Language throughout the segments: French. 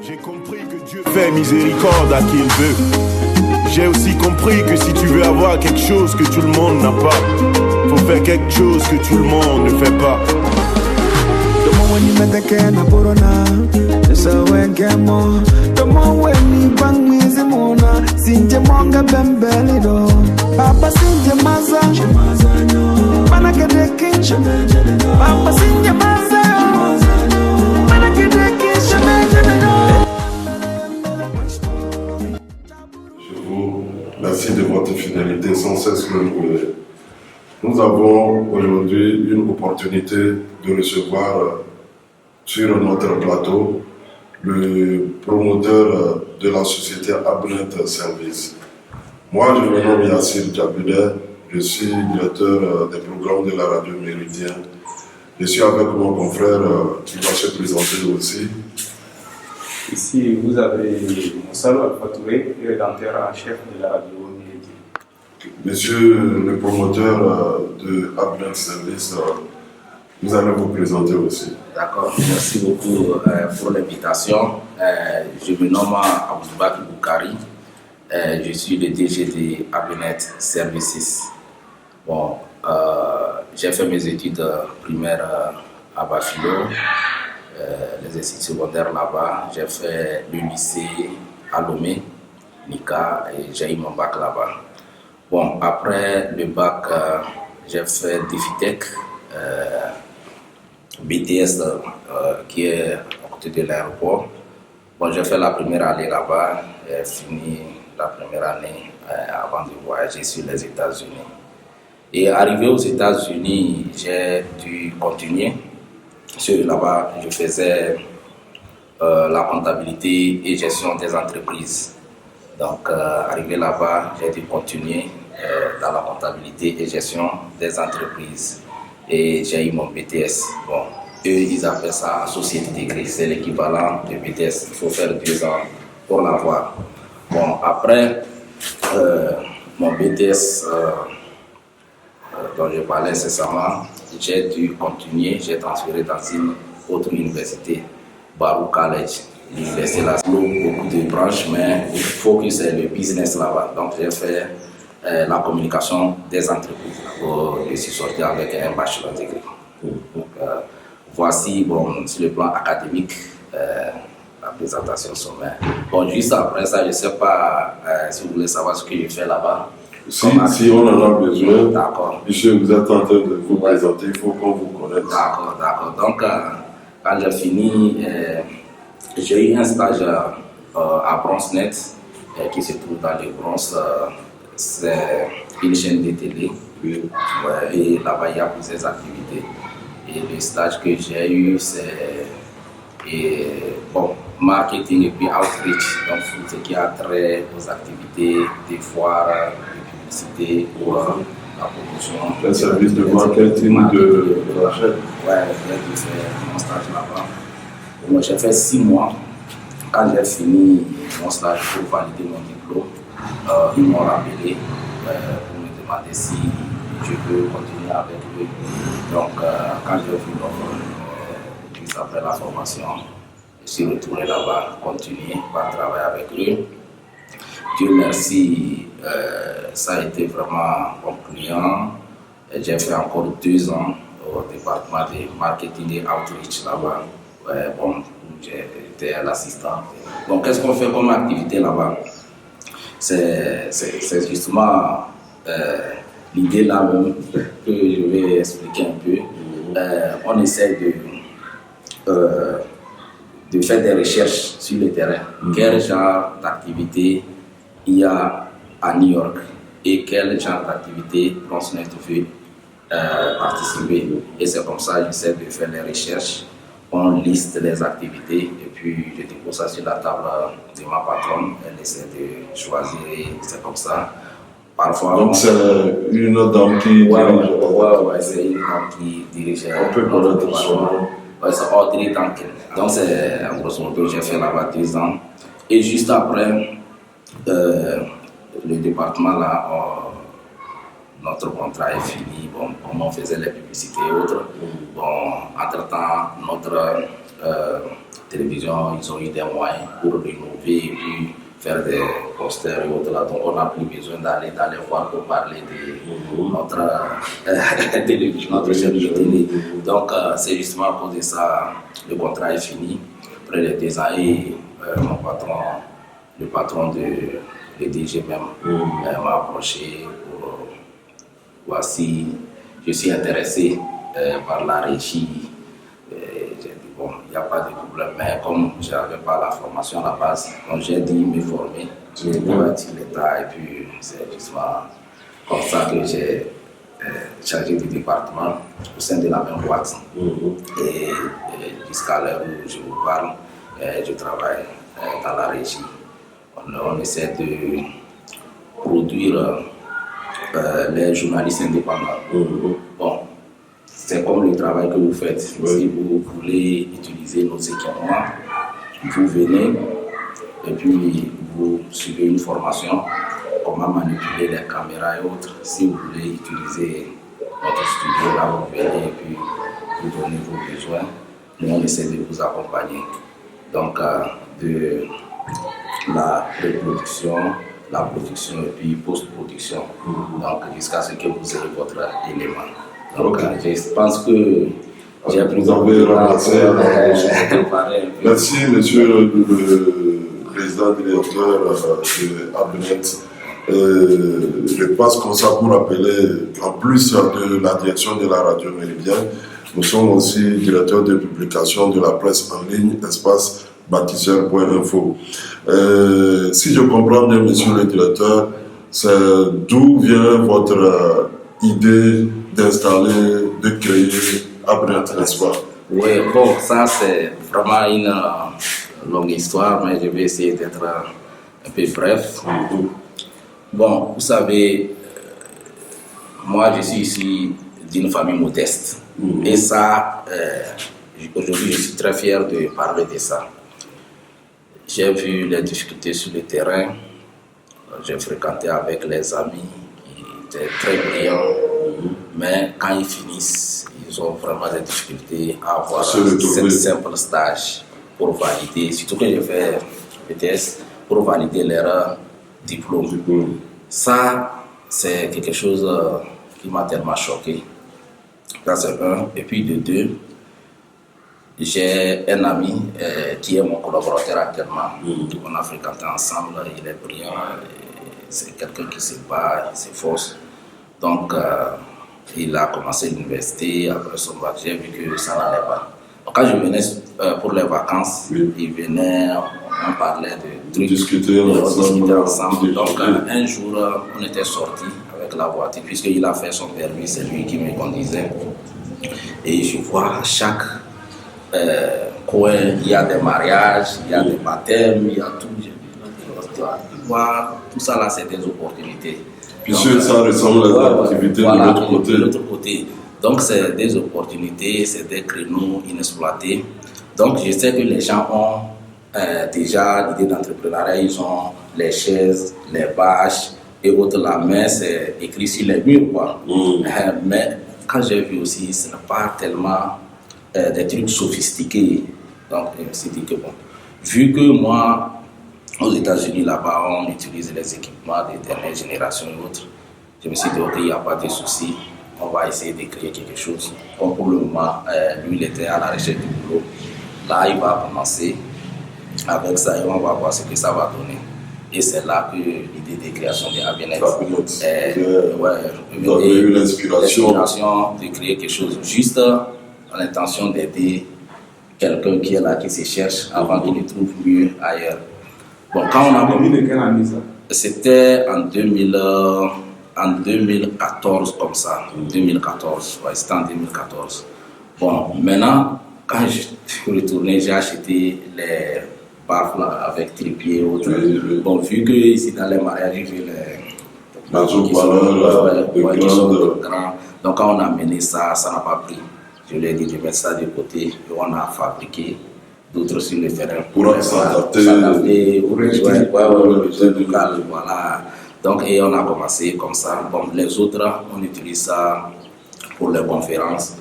J'ai compris que Dieu fait miséricorde à qui il veut. J'ai aussi compris que si tu veux avoir quelque chose que tout le monde n'a pas, faut faire quelque chose que tout le monde ne fait pas. Merci de votre fidélité sans cesse renouvelée. Nous avons aujourd'hui une opportunité de recevoir sur notre plateau le promoteur de la société Abnet Service. Moi, je me nomme Yassir Djaboudet, je suis directeur des programmes de la radio Méridien. Je suis avec mon confrère qui va se présenter aussi. Ici, vous avez Moussalo Alpha-Touré, rédacteur en chef de la radio Méridien. Monsieur le promoteur de Abnet Service, vous allez vous présenter aussi. D'accord, merci beaucoup pour l'invitation. Je me nomme Aboubakar Boukari. Je suis le DG de Abnet Services. Bon, j'ai fait mes études primaires à Bafilo, les études secondaires là-bas. J'ai fait le lycée à Lomé, Nika, et j'ai eu mon bac là-bas. Bon, après le bac, j'ai fait DEFITEC, BTS qui est à côté de l'aéroport. Bon, j'ai fait la première année là-bas, j'ai fini la première année avant de voyager sur les États-Unis. Et arrivé aux États-Unis, j'ai dû continuer. Là-bas, je faisais la comptabilité et gestion des entreprises. Donc, arrivé là-bas, j'ai dû continuer dans la comptabilité et gestion des entreprises. Et j'ai eu mon BTS. Bon, eux, ils appellent ça société intégrée. C'est l'équivalent de BTS. Il faut faire 2 ans pour l'avoir. Bon, après mon BTS dont je parlais incessamment, j'ai dû continuer. J'ai transféré dans une autre université, Baruch College. L'université là, beaucoup de branches, mais il faut que c'est le business là-bas. Donc, j'ai fait la communication des entreprises. Je suis sorti avec un bachelor degré. Donc, voici, bon, sur le plan académique, la présentation sommaire. Bon, juste après ça, je ne sais pas si vous voulez savoir ce que je fais là-bas. Si on en a besoin, d'accord. Monsieur, vous êtes en train de vous présenter, il faut qu'on vous connaisse. D'accord. Donc, quand j'ai fini, j'ai eu un stage à BronzeNet qui se trouve dans les Bronzes. C'est une chaîne de télé. Et là-bas, il y a plusieurs activités. Et le stage que j'ai eu, c'est marketing et puis outreach. Donc, tout ce qui a trait aux activités, des foires, de publicité pour la promotion. Un service de marketing de la chaîne. Oui, j'ai fait mon stage là-bas. Moi, j'ai fait 6 mois. Quand j'ai fini mon stage pour valider mon diplôme, ils m'ont rappelé pour me demander si je veux continuer avec eux. Donc, quand j'ai vu l'offre, juste après la formation, je suis retourné là-bas, continuer par travailler avec eux. Dieu merci, ça a été vraiment concluant. J'ai fait encore 2 ans au département de marketing et outreach là-bas. J'étais l'assistant. Donc, qu'est-ce qu'on fait comme activité là-bas? C'est justement l'idée là même que je vais expliquer un peu. On essaie de faire des recherches sur le terrain. Quel genre d'activité il y a à New York et quel genre d'activité BronzeNet veut participer. Et c'est comme ça que j'essaie de faire les recherches. On liste les activités et puis je dépose ça sur la table de ma patronne. Elle essaie de choisir et c'est comme ça. Parfois, donc c'est une dame qui dirige. Ouais, c'est une dame qui dirige. On peut connaître son nom. Ouais, c'est Audrey Duncan. Donc c'est en grosso modo, j'ai fait là-bas 2 ans. Et juste après, le département là, notre contrat est fini. Bon, comme on faisait les publicités et autres. Bon, entre-temps, notre télévision, ils ont eu des moyens pour rénover et puis faire des posters et autres là. Donc on n'a plus besoin d'aller voir pour parler de notre télévision, notre chaîne de télé. Donc c'est justement à cause de ça, le contrat est fini. Après les 2 ans, et mon patron, le patron de l'EDG même, m'a approché pour voir si je suis intéressé par la régie. J'ai dit bon, il n'y a pas de problème, mais comme je n'avais pas la formation à la base, donc j'ai dit me former, j'ai bâti l'État et puis c'est justement comme ça que j'ai changé de département au sein de la même boîte. Et jusqu'à l'heure où je vous parle, je travaille dans la régie. On essaie de produire les journalistes indépendants. Bon, c'est comme le travail que vous faites. Si vous voulez utiliser nos équipements, vous venez et puis vous suivez une formation, comment manipuler les caméras et autres. Si vous voulez utiliser notre studio, là vous venez et puis vous donnez vos besoins. Nous on essaie de vous accompagner. Donc de la reproduction, la production et puis post-production. Donc jusqu'à ce que vous ayez votre élément. Donc je pense que j'ai pris vous avez ramassé. Merci monsieur le président directeur de Abnet. Je passe comme ça pour rappeler qu'en plus de la direction de la radio Méridienne, nous sommes aussi directeurs de publication de la presse en ligne, espace bâtisseur.info. Si je comprends bien, monsieur le directeur, c'est d'où vient votre idée d'installer, de créer Abnet, n'est-ce pas? Oui, bon, ça c'est vraiment une longue histoire, mais je vais essayer d'être un peu bref. Bon, vous savez, moi je suis ici d'une famille modeste. Et ça, aujourd'hui je suis très fier de parler de ça. J'ai vu les difficultés sur le terrain, j'ai fréquenté avec les amis qui étaient très brillants, mais quand ils finissent, ils ont vraiment des difficultés à avoir ce simple stage pour valider, surtout que j'ai fait BTS, pour valider leur diplôme. Ça, c'est quelque chose qui m'a tellement choqué. Ça, c'est un. Et puis de 2, j'ai un ami qui est mon collaborateur actuellement. On a fréquenté ensemble, il est brillant, c'est quelqu'un qui se bat, il s'efforce. Donc, il a commencé l'université, après son bac, j'ai vu que ça n'allait pas. Donc, quand je venais pour les vacances, il venait, on parlait de trucs, discuter ensemble. Donc, un jour, on était sortis avec la voiture, puisqu'il a fait son permis, c'est lui qui me conduisait. Et je vois à chaque coin, il y a des mariages, il y a des baptêmes, il y a tout. Tout ça là, c'est des opportunités. Puisque ça ressemble à l'activité de l'autre côté. Donc, c'est des opportunités, c'est des créneaux inexploités. Donc, je sais que les gens ont déjà l'idée d'entrepreneuriat, ils ont les chaises, les bâches et autres là, mais c'est écrit sur les murs, quoi. Mais quand j'ai vu aussi, ce n'est pas tellement des trucs sophistiqués. Donc, je me suis dit que bon, vu que moi, aux États-Unis, là-bas, on utilise les équipements des dernières générations et autres, je me suis dit, ok, il n'y a pas de souci, on va essayer de créer quelque chose. Comme pour le moment, lui, il était à la recherche du boulot. Là, il va commencer avec ça et on va voir ce que ça va donner. Et c'est là que l'idée de création de Abnet vous avez eu l'inspiration de créer quelque chose juste en l'intention d'aider quelqu'un qui est là, qui se cherche avant qu'il ne trouve mieux ailleurs. Bon, quand on a de quelle année ça? C'était en 2014 comme ça. 2014, ouais, c'était en 2014. Bon, maintenant, quand je suis retourné, j'ai acheté les baffles avec trépied et autres. Bon, vu que ici dans les mariages, j'ai vu les qui sont grands. Donc quand on a mené ça, ça n'a pas pris. Je lui ai dit de mettre ça de côté et on a fabriqué d'autres sur le terrain pour s'adapter aux besoins locaux. Voilà. Donc, et on a commencé comme ça. Bon, les autres, on utilise ça pour les conférences,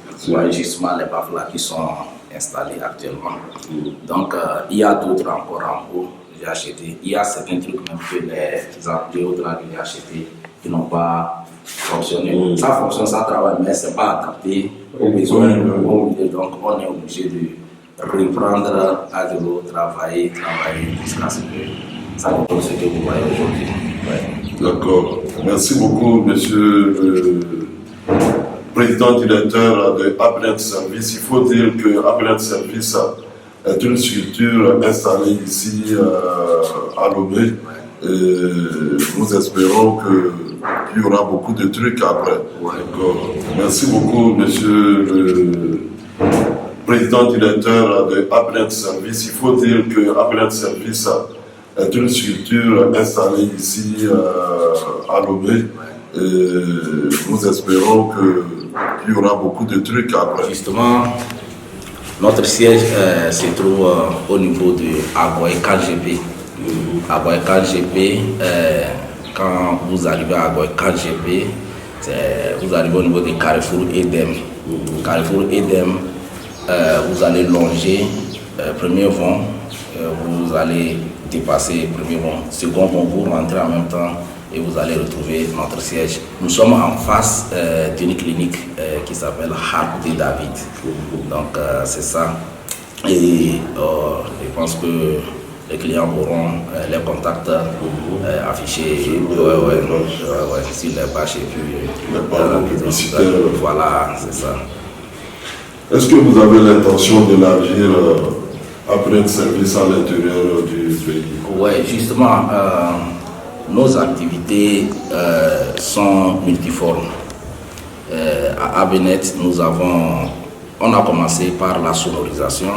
justement les baffles qui sont installés actuellement. Donc, il y a d'autres encore en cours. J'ai acheté. Il y a certains trucs même que les employés au-delà que j'ai acheté qui n'ont pas fonctionné. Ça fonctionne, ça travaille, mais ce n'est pas adapté aux besoins. Donc, on est obligé de reprendre à zéro, travailler jusqu'à ce que ça donne ce que vous voyez aujourd'hui. Ouais. D'accord. Merci beaucoup, monsieur le président directeur de Abnet Service. Il faut dire que Abnet Service est une structure installée ici à Lomé. Nous espérons qu'il y aura beaucoup de trucs après. D'accord. Merci beaucoup, monsieur le président directeur de Abnet Service. Il faut dire que Abnet Service est une structure installée ici à Lomé. Nous espérons qu'il y aura beaucoup de trucs après. Justement, notre siège se trouve au niveau de Agoye KGP. Agoye KGP, quand vous arrivez à Agoye KGP, vous arrivez au niveau de Carrefour Edem. Carrefour Edem, vous allez longer premier vent, vous allez dépasser premier vent, second vent, vous rentrez en même temps et vous allez retrouver notre siège. Nous sommes en face d'une clinique qui s'appelle Harp de David. Donc c'est ça. Et je pense que les clients auront les contacts affichés sur les pages et puis voilà, c'est ça. Est-ce que vous avez l'intention d'élargir Abnet Service à l'intérieur du pays? Oui, justement, nos activités sont multiformes. À Abnet, on a commencé par la sonorisation,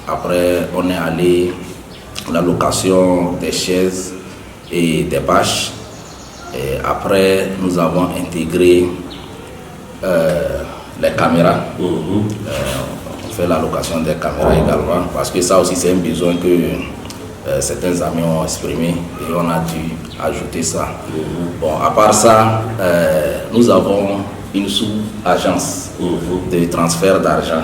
après on est allé à la location des chaises et des bâches, et après nous avons intégré les caméras. On fait la location des caméras également, parce que ça aussi c'est un besoin que certains amis ont exprimé et on a dû ajouter ça. Bon, à part ça, nous avons une sous-agence de transfert d'argent.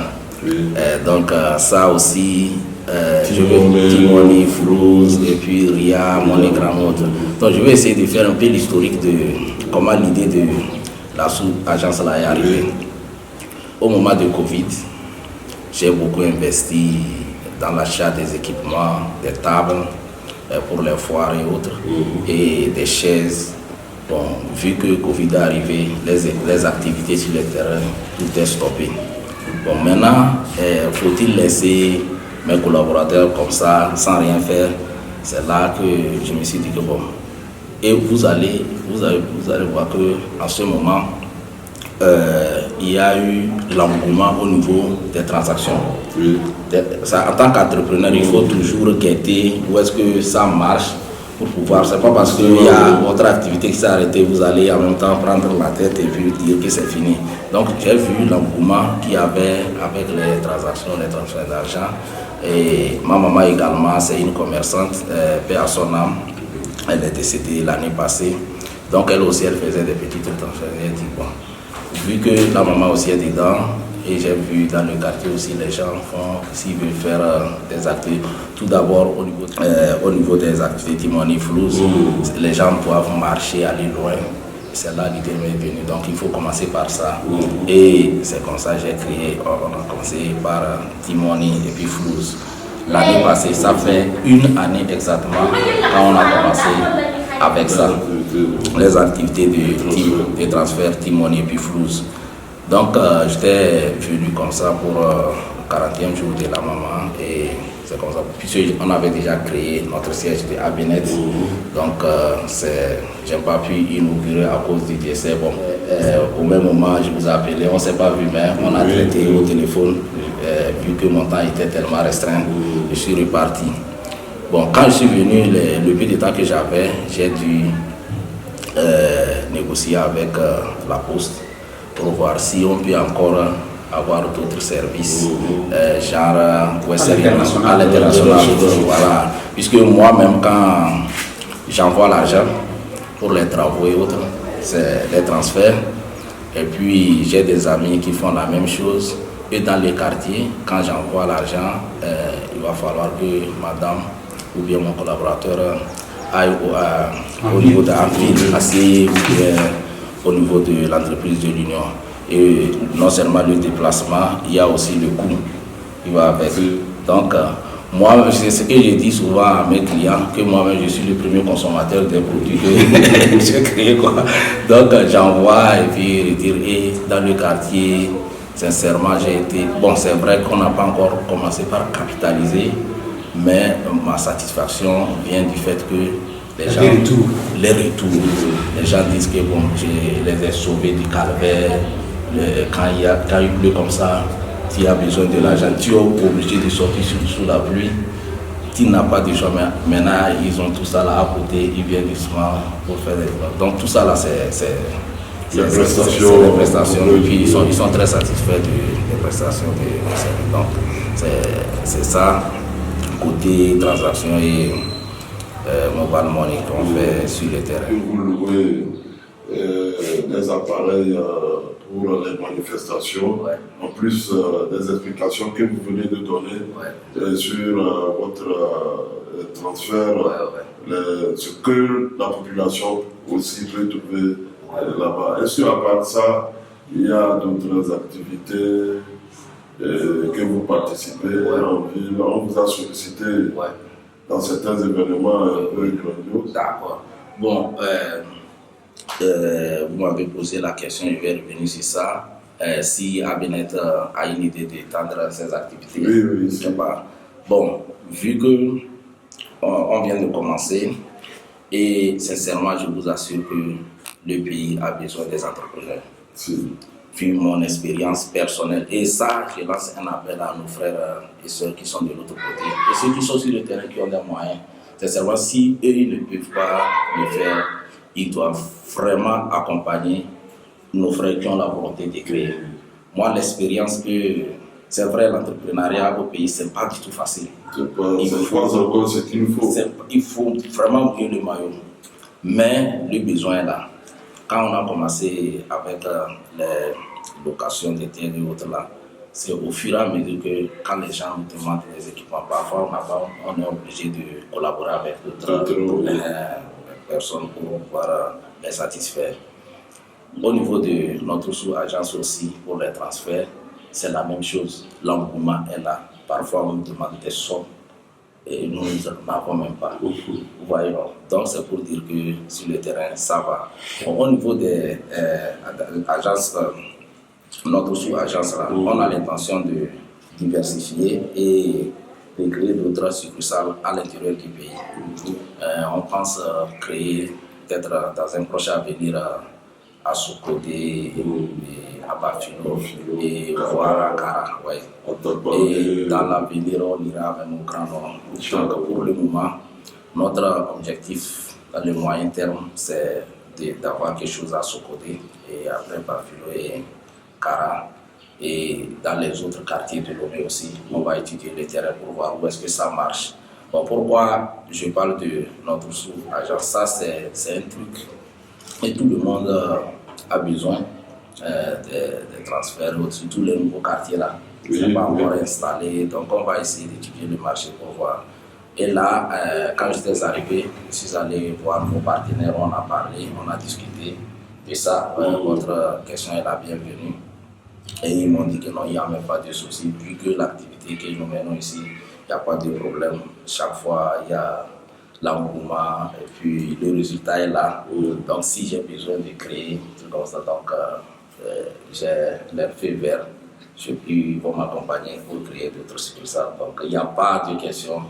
Donc ça aussi, je vais Timoni, Flouz et puis Ria, MoneyGram. Donc je vais essayer de faire un peu l'historique de comment l'idée de la sous-agence là est arrivée. Au moment de Covid, j'ai beaucoup investi dans l'achat des équipements, des tables pour les foires et autres, et des chaises. Bon, vu que Covid est arrivé, les activités sur le terrain, tout est stoppé. Bon, maintenant, faut-il laisser mes collaborateurs comme ça, sans rien faire? C'est là que je me suis dit que bon. Et vous allez voir qu'en ce moment, il y a eu l'engouement au niveau des transactions. Ça, en tant qu'entrepreneur, il faut toujours guetter où est-ce que ça marche pour pouvoir. C'est pas parce qu'il y a votre activité qui s'est arrêtée, vous allez en même temps prendre la tête et puis dire que c'est fini. Donc j'ai vu l'engouement qu'il y avait avec les transactions, les transferts d'argent. Et ma maman également, c'est une commerçante, paix à son âme. Elle est décédée l'année passée. Donc elle aussi, elle faisait des petits transferts. Elle dit bon, vu que la maman aussi est dedans, et j'ai vu dans le quartier aussi les gens font, s'ils veulent faire des activités, tout d'abord au niveau des activités Timoni Flouz, les gens doivent marcher, aller loin. C'est là l'idée m'est venue, donc il faut commencer par ça. Et c'est comme ça que j'ai créé, on a commencé par Timoni et puis Flouz. L'année passée, ça fait une année exactement quand on a commencé avec ça, les activités de transfert Timoni et puis Flouz. Donc j'étais venu comme ça pour le 40e jour de la maman et c'est comme ça. Puisqu'on avait déjà créé notre siège de Abnet, donc j'ai pas pu inaugurer à cause du décès. Bon, au même moment, je vous ai appelé, on ne s'est pas vu, mais on a traité au téléphone, vu que mon temps était tellement restreint, je suis reparti. Bon, quand je suis venu, le peu de temps que j'avais, j'ai dû négocier avec la Poste pour voir si on peut encore avoir d'autres services, genre Western à l'international. Voilà. Puisque moi-même, quand j'envoie l'argent pour les travaux et autres, c'est les transferts. Et puis j'ai des amis qui font la même chose. Et dans les quartiers, quand j'envoie l'argent, il va falloir que madame ou bien mon collaborateur aille au niveau de la ville, assez, ou bien au niveau de l'entreprise de l'Union. Et non seulement le déplacement, il y a aussi le coût qui va avec. Donc, moi, c'est ce que je dis souvent à mes clients, que moi-même, je suis le premier consommateur des produits que j'ai créés. Donc, j'envoie et puis retire. Et dans le quartier, sincèrement, j'ai été... Bon, c'est vrai qu'on n'a pas encore commencé par capitaliser, mais ma satisfaction vient du fait que les gens... Les retours. Les gens disent que bon, je les ai sauvés du calvaire. Quand il pleut comme ça, tu as besoin de l'argent, tu es obligé de sortir sous la pluie, tu n'as pas de choix. Maintenant, ils ont tout ça là à côté, ils viennent doucement pour faire des... Donc tout ça là, c'est les prestations. Et puis ils sont très satisfaits des prestations des services. Donc c'est ça, côté transaction et mobile money qu'on fait sur le terrain. Vous louez des appareils pour les manifestations, en plus des explications que vous venez de donner sur votre transfert, ce que la population aussi peut trouver là-bas. Est-ce qu'à part de ça, il y a d'autres activités que vous participez en ville? On vous a sollicité dans certains événements un peu grandioses. D'accord. Bon, vous m'avez posé la question, je vais revenir sur ça. Si Abenet a une idée d'étendre ses activités, oui, je sais pas. Bon, vu que on vient de commencer, et sincèrement, je vous assure que le pays a besoin des entrepreneurs. Vu mon expérience personnelle, et ça, je lance un appel à nos frères et sœurs qui sont de l'autre côté, et ceux qui sont sur le terrain qui ont des moyens. Sincèrement, si eux ils ne peuvent pas le faire, ils doivent vraiment accompagner nos frères qui ont la volonté de créer. Moi, l'expérience que c'est vrai, l'entrepreneuriat au pays, c'est pas du tout facile. Il faut vraiment bien le maillot. Mais le besoin est là. Quand on a commencé avec les locations des terres et autres là, c'est au fur et à mesure que quand les gens nous demandent des équipements, parfois on est obligé de collaborer avec d'autres personnes pour pouvoir les satisfaire. Au niveau de notre sous-agence aussi, pour les transferts, c'est la même chose. L'engouement est là. Parfois, on nous demande des sommes et nous n'avons même pas. Vous voyez, donc c'est pour dire que sur le terrain, ça va. Bon, au niveau des agences, notre sous-agence, on a l'intention de diversifier et de créer d'autres succursales à l'intérieur du pays. On pense créer, peut-être dans un prochain avenir, à Sokodé, à Bafilo et voir à Kara. Et dans l'avenir, on ira avec nos grands noms. Donc pour le moment, notre objectif dans le moyen terme, c'est d'avoir quelque chose à Sokodé et après Bafilo et Kara. Et dans les autres quartiers de Lomé aussi, on va étudier le terrain pour voir où est-ce que ça marche. Bon, pourquoi je parle de notre sous-agence? Ça, c'est un truc. Et tout le monde a besoin des transferts, surtout les nouveaux quartiers là. C'est pas encore installé, donc on va essayer d'étudier le marché pour voir. Et là, quand j'étais arrivé, je suis allé voir nos partenaires, on a parlé, on a discuté. Et ça, votre question est la bienvenue. Et ils m'ont dit que non, il n'y a même pas de souci, vu que l'activité que nous menons ici, il n'y a pas de problème. Chaque fois, il y a l'engouement et puis le résultat est là. Donc si j'ai besoin de créer, tout comme ça, donc j'ai leur feu vert. Ils vont m'accompagner pour créer d'autres succursales. Donc il n'y a pas de question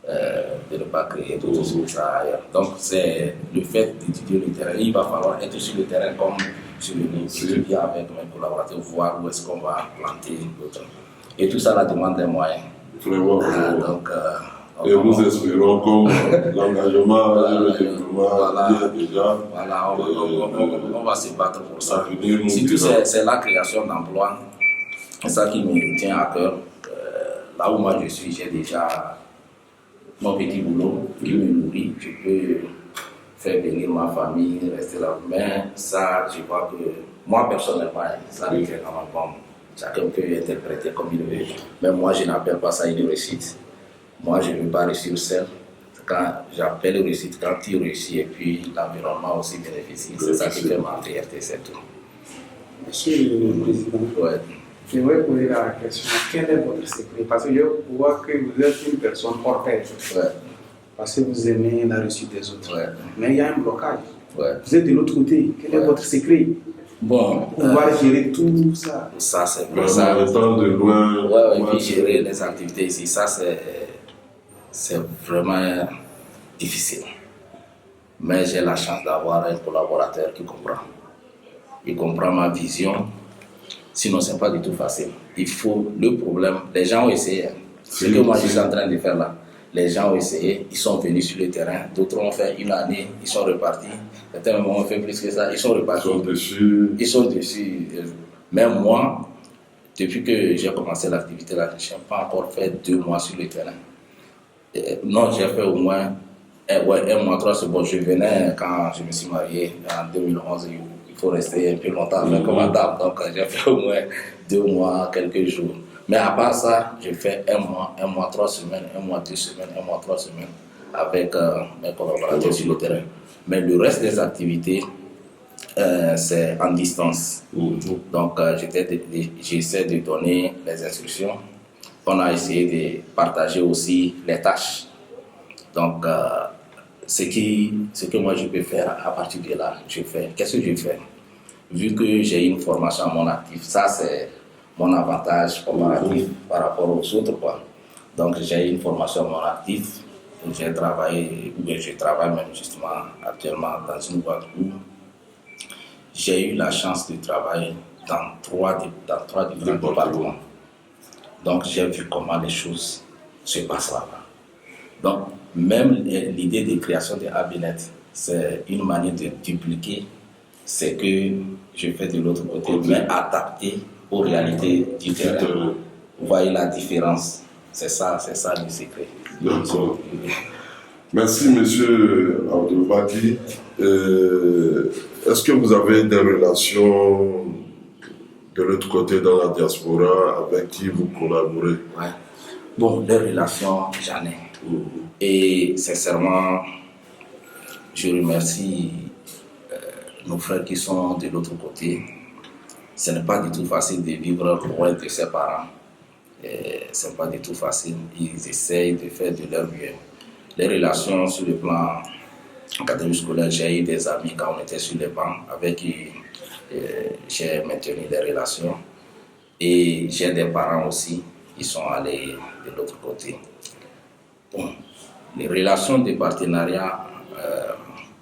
de ne pas créer d'autres succursales ailleurs. Donc c'est le fait d'étudier le terrain. Il va falloir être sur le terrain comme sur le nid, étudier avec mes collaborateurs, voir où est-ce qu'on va planter d'autres. Et tout ça, la demande des moyens. Vraiment. Donc, et nous espérons comme l'engagement et le développement déjà. Voilà, on va se battre pour ça. Surtout, c'est la création d'emplois. C'est ça qui me tient à cœur. Là où moi je suis, j'ai déjà mon petit boulot qui me nourrit. Je peux faire venir ma famille, rester là. Mais ça, je vois que moi personnellement, ça me fait quand même bon. Chacun peut interpréter comme il veut. Mais moi, je n'appelle pas ça une réussite. Moi, je ne veux pas réussir seul. Quand j'appelle réussite, quand tu réussis et puis l'environnement aussi bénéficie, c'est ça qui fait ma fierté, c'est tout. Monsieur le Président, Ouais. j'aimerais poser la question, quel est votre secret? Parce que je vois que vous êtes une personne porteuse. Ouais. Parce que vous aimez la réussite des autres. Ouais. Mais il y a un blocage. Ouais. Vous êtes de l'autre côté. Quel est votre secret? Bon, Pour pouvoir gérer tout ça. ça c'est Mais vrai. Ça, en étant de loin, ouais, et moi, puis gérer les activités ici, ça c'est vraiment difficile. Mais j'ai la chance d'avoir un collaborateur qui comprend. Il comprend ma vision. Sinon, ce n'est pas du tout facile. Il faut le problème. Les gens ont essayé. Ce que moi je suis en train de faire là. Les gens ont essayé, ils sont venus sur le terrain. D'autres ont fait une année, ils sont repartis. Certains ont fait plus que ça, ils sont repartis. Ils sont dessus. Mais moi, depuis que j'ai commencé l'activité là, je n'ai pas encore fait 2 mois sur le terrain. Non, j'ai fait au moins un mois, 3 c'est bon. Je venais quand je me suis marié en 2011. Il faut rester un peu longtemps avec ma dame. Donc j'ai fait au moins 2 mois, quelques jours. Mais à part ça, j'ai fait 1 mois, 3 semaines, 1 mois, 2 semaines, 1 mois, 3 semaines avec mes collaborateurs sur le terrain. Mais le reste des activités, c'est en distance. Donc j'essaie de donner les instructions. On a essayé de partager aussi les tâches. Donc ce que moi je peux faire à partir de là, je fais. Qu'est-ce que je fais? Vu que j'ai une formation à mon actif, ça c'est mon avantage comparatif par rapport aux autres, quoi. Donc j'ai une formation à mon actif. J'ai travaillé, ou bien je travaille même justement actuellement dans une boîte où j'ai eu la chance de travailler dans trois différents départements. Donc j'ai vu comment les choses se passent là-bas. Donc même l'idée de création de Abinet, c'est une manière de dupliquer ce que je fais de l'autre côté, mais adapté aux réalités du terrain. Vous voyez la différence. C'est ça le secret. D'accord. Merci, monsieur Abdelbaki. Est-ce que vous avez des relations de l'autre côté dans la diaspora avec qui vous collaborez? Ouais. Bon, les relations, j'en ai. Et sincèrement, je remercie nos frères qui sont de l'autre côté. Ce n'est pas du tout facile de vivre loin de ses parents. Ce n'est pas du tout facile. Ils essayent de faire de leur mieux. Les relations sur le plan académique scolaire, j'ai eu des amis quand on était sur les bancs avec qui j'ai maintenu des relations. Et j'ai des parents aussi qui sont allés de l'autre côté. Bon, les relations de partenariat,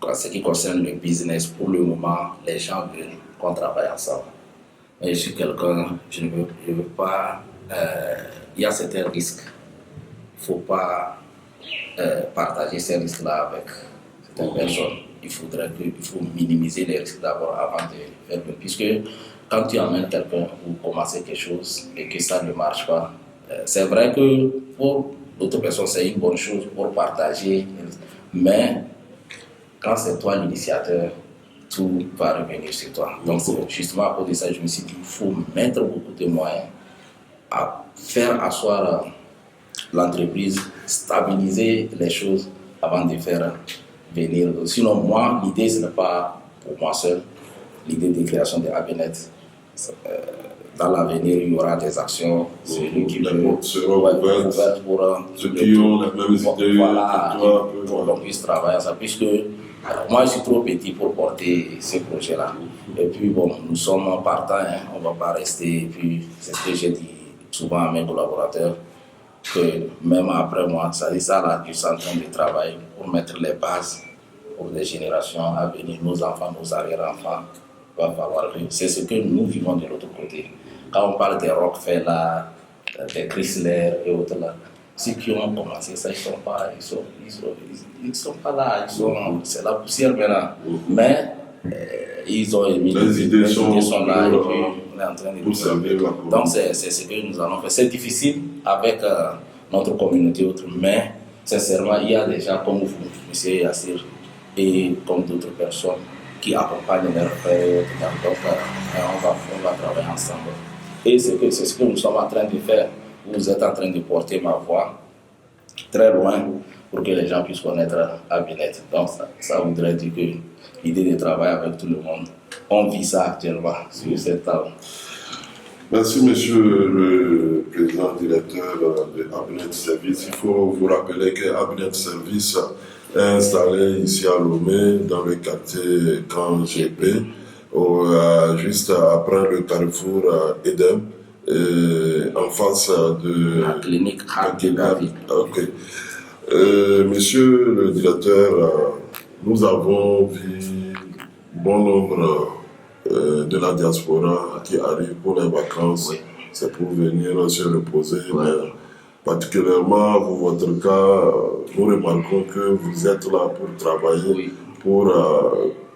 en ce qui concerne le business, pour le moment, les gens veulent qu'on travaille ensemble. Mais je suis quelqu'un, je ne veux pas. Il y a certains risques. Il ne faut pas partager ces risques-là avec certaines personnes. Il faut minimiser les risques d'abord avant de faire le. Puisque quand tu amènes quelqu'un ou commencer quelque chose et que ça ne marche pas, c'est vrai que pour l'autre personne, c'est une bonne chose pour partager. Mais quand c'est toi l'initiateur, tout va revenir sur toi. Donc, justement, à cause de ça, je me suis dit qu'il faut mettre beaucoup de moyens à faire asseoir l'entreprise, stabiliser les choses avant de faire venir. Sinon, moi, l'idée, ce n'est pas pour moi seul. L'idée de création de Abinet, dans l'avenir, il y aura des actions. Celui qui seront ouvertes pour ceux qui ont les mêmes idées voilà, que toi. pour qu'on puisse travailler ça. Puisque moi, je suis trop petit pour porter ce projet-là. Et puis, bon, nous sommes partants, hein, on ne va pas rester. Et puis, c'est ce que j'ai dit souvent à mes collaborateurs, que même après moi, ça dit ça là, je suis en train de travailler pour mettre les bases pour les générations à venir, nos enfants, nos arrière-enfants. Va falloir que c'est ce que nous vivons de l'autre côté. Quand on parle des Rockefeller, des Chrysler et autres là, ceux qui ont commencé ça, ils sont pas là, c'est la poussière maintenant. Mais ils ont émis les idées sont là et puis on est en train de tout. Donc c'est ce que nous allons faire. C'est difficile avec notre communauté autre, mais sincèrement, il y a des gens comme vous, M. Yassir, et comme d'autres personnes qui accompagnent leurs frères. Donc on va travailler ensemble Et c'est ce que nous sommes en train de faire. Vous êtes en train de porter ma voix très loin pour que les gens puissent connaître Abinet. Donc ça voudrait dire que l'idée de travailler avec tout le monde, on vit ça actuellement sur cette table. Merci, monsieur le président directeur de Abinet Service. Il faut vous rappeler que Abinet Service est installé ici à Lomé, dans le quartier Camp GP, juste après le carrefour Edem, en face de la clinique Hakegavi. Ok. Monsieur le directeur, nous avons vu bon nombre de la diaspora qui arrive pour les vacances. Oui. C'est pour venir se reposer. Ouais. Mais particulièrement, pour votre cas, nous remarquons que vous êtes là pour travailler, Oui. pour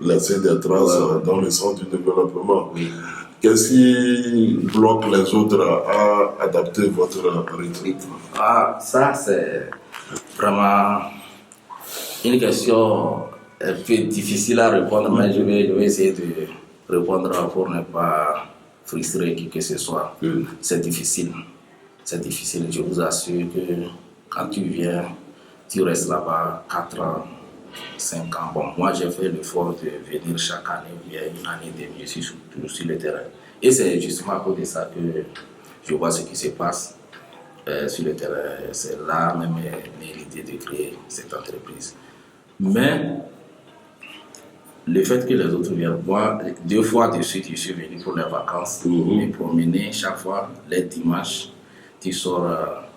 laisser des traces dans le sens du développement. Oui. Qu'est-ce qui bloque les autres à adapter votre rythme? Ça, c'est vraiment une question un peu difficile à répondre, mais je vais essayer de répondre pour ne pas frustrer qui que ce soit. C'est difficile. C'est difficile. Je vous assure que quand tu viens, tu restes là-bas 4 ans, 5 ans. Bon, moi, j'ai fait l'effort de venir chaque année, il y a une année et demie sur le terrain. Et c'est justement à cause de ça que je vois ce qui se passe sur le terrain. C'est là même l'idée de créer cette entreprise. Mais le fait que les autres viennent, moi, 2 fois de suite, je suis venu pour les vacances, me promener chaque fois, les dimanches, tu sors,